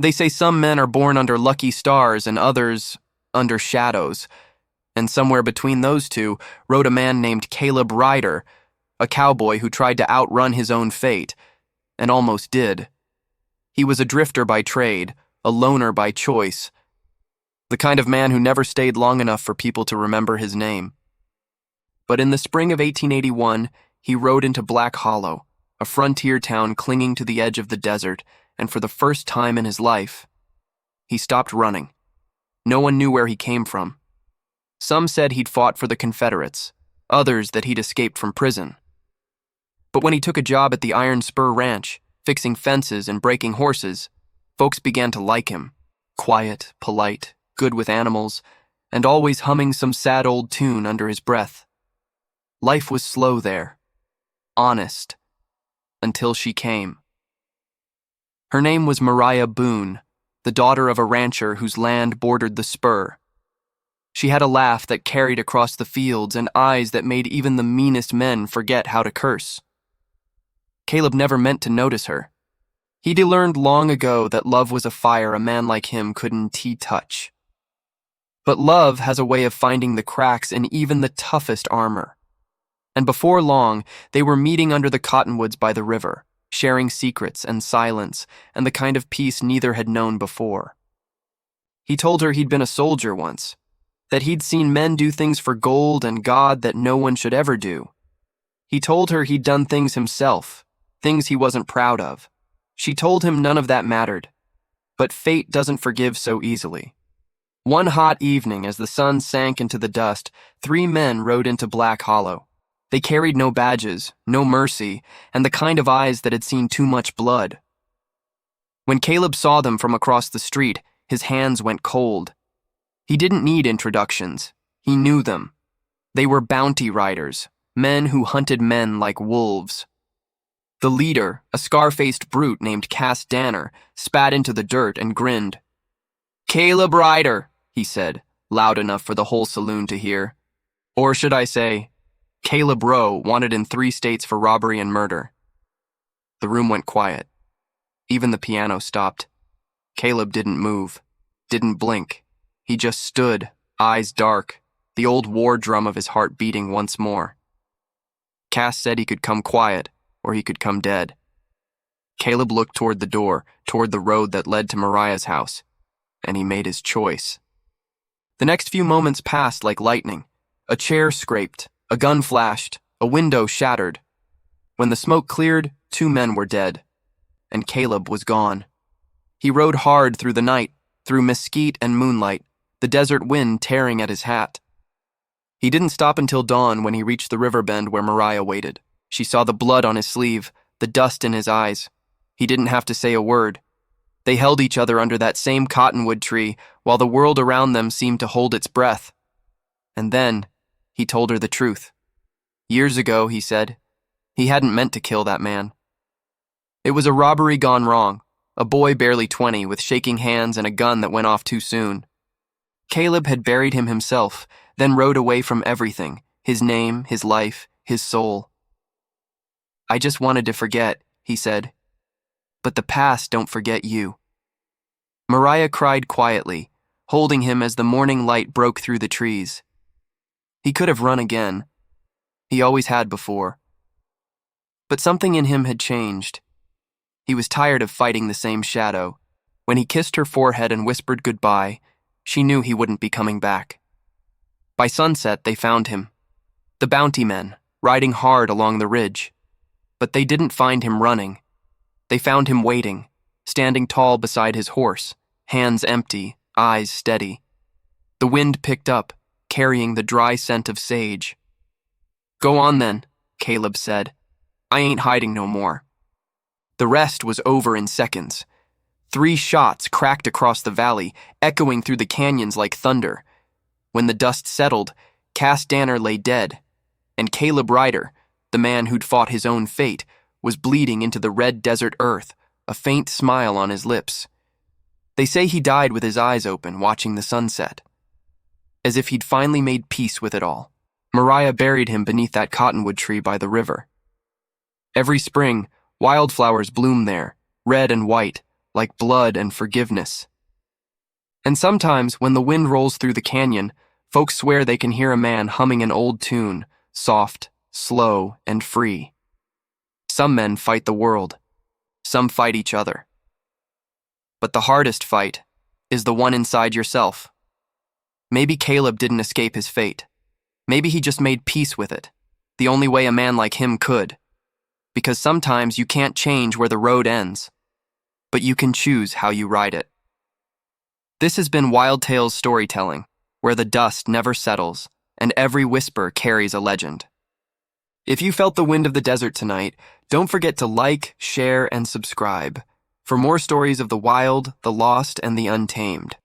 They say some men are born under lucky stars and others under shadows. And somewhere between those two rode a man named Caleb Ryder, a cowboy who tried to outrun his own fate, and almost did. He was a drifter by trade, a loner by choice, the kind of man who never stayed long enough for people to remember his name. But in the spring of 1881, he rode into Black Hollow, a frontier town clinging to the edge of the desert, and for the first time in his life, he stopped running. No one knew where he came from. Some said he'd fought for the Confederates, others that he'd escaped from prison. But when he took a job at the Iron Spur Ranch, fixing fences and breaking horses, folks began to like him. Quiet, polite, good with animals, and always humming some sad old tune under his breath. Life was slow there, honest, until she came. Her name was Mariah Boone, the daughter of a rancher whose land bordered the spur. She had a laugh that carried across the fields and eyes that made even the meanest men forget how to curse. Caleb never meant to notice her. He'd learned long ago that love was a fire a man like him couldn't touch. But love has a way of finding the cracks in even the toughest armor. And before long, they were meeting under the cottonwoods by the river, sharing secrets and silence and the kind of peace neither had known before. He told her he'd been a soldier once, that he'd seen men do things for gold and God that no one should ever do. He told her he'd done things himself, things he wasn't proud of. She told him none of that mattered, but fate doesn't forgive so easily. One hot evening, as the sun sank into the dust, 3 men rode into Black Hollow. They carried no badges, no mercy, and the kind of eyes that had seen too much blood. When Caleb saw them from across the street, his hands went cold. He didn't need introductions. He knew them. They were bounty riders, men who hunted men like wolves. The leader, a scar-faced brute named Cass Danner, spat into the dirt and grinned. "Caleb Ryder," he said, loud enough for the whole saloon to hear. Or should I say, Caleb Rowe, wanted in 3 states for robbery and murder. The room went quiet. Even the piano stopped. Caleb didn't move, didn't blink. He just stood, eyes dark, the old war drum of his heart beating once more. Cass said he could come quiet, or he could come dead. Caleb looked toward the door, toward the road that led to Mariah's house, and he made his choice. The next few moments passed like lightning. A chair scraped, a gun flashed, a window shattered. When the smoke cleared, 2 men were dead, and Caleb was gone. He rode hard through the night, through mesquite and moonlight, the desert wind tearing at his hat. He didn't stop until dawn when he reached the river bend where Mariah waited. She saw the blood on his sleeve, the dust in his eyes. He didn't have to say a word. They held each other under that same cottonwood tree while the world around them seemed to hold its breath. And then, he told her the truth. Years ago, he said, he hadn't meant to kill that man. It was a robbery gone wrong, a boy barely 20 with shaking hands and a gun that went off too soon. Caleb had buried him himself, then rode away from everything, his name, his life, his soul. "I just wanted to forget," he said. "But the past don't forget you." Mariah cried quietly, holding him as the morning light broke through the trees. He could have run again. He always had before. But something in him had changed. He was tired of fighting the same shadow. When he kissed her forehead and whispered goodbye, she knew he wouldn't be coming back. By sunset, they found him. The bounty men, riding hard along the ridge. But they didn't find him running. They found him waiting, standing tall beside his horse, hands empty, eyes steady. The wind picked up, carrying the dry scent of sage. "Go on then," Caleb said. "I ain't hiding no more." The rest was over in seconds. 3 shots cracked across the valley, echoing through the canyons like thunder. When the dust settled, Cass Danner lay dead, and Caleb Ryder, the man who'd fought his own fate, was bleeding into the red desert earth, a faint smile on his lips. They say he died with his eyes open, watching the sunset. As if he'd finally made peace with it all, Mariah buried him beneath that cottonwood tree by the river. Every spring, wildflowers bloom there, red and white, like blood and forgiveness. And sometimes, when the wind rolls through the canyon, folks swear they can hear a man humming an old tune, soft, slow, and free. Some men fight the world. Some fight each other. But the hardest fight is the one inside yourself. Maybe Caleb didn't escape his fate. Maybe he just made peace with it, the only way a man like him could. Because sometimes you can't change where the road ends, but you can choose how you ride it. This has been Wild Tales Storytelling, where the dust never settles and every whisper carries a legend. If you felt the wind of the desert tonight, don't forget to like, share, and subscribe for more stories of the wild, the lost, and the untamed.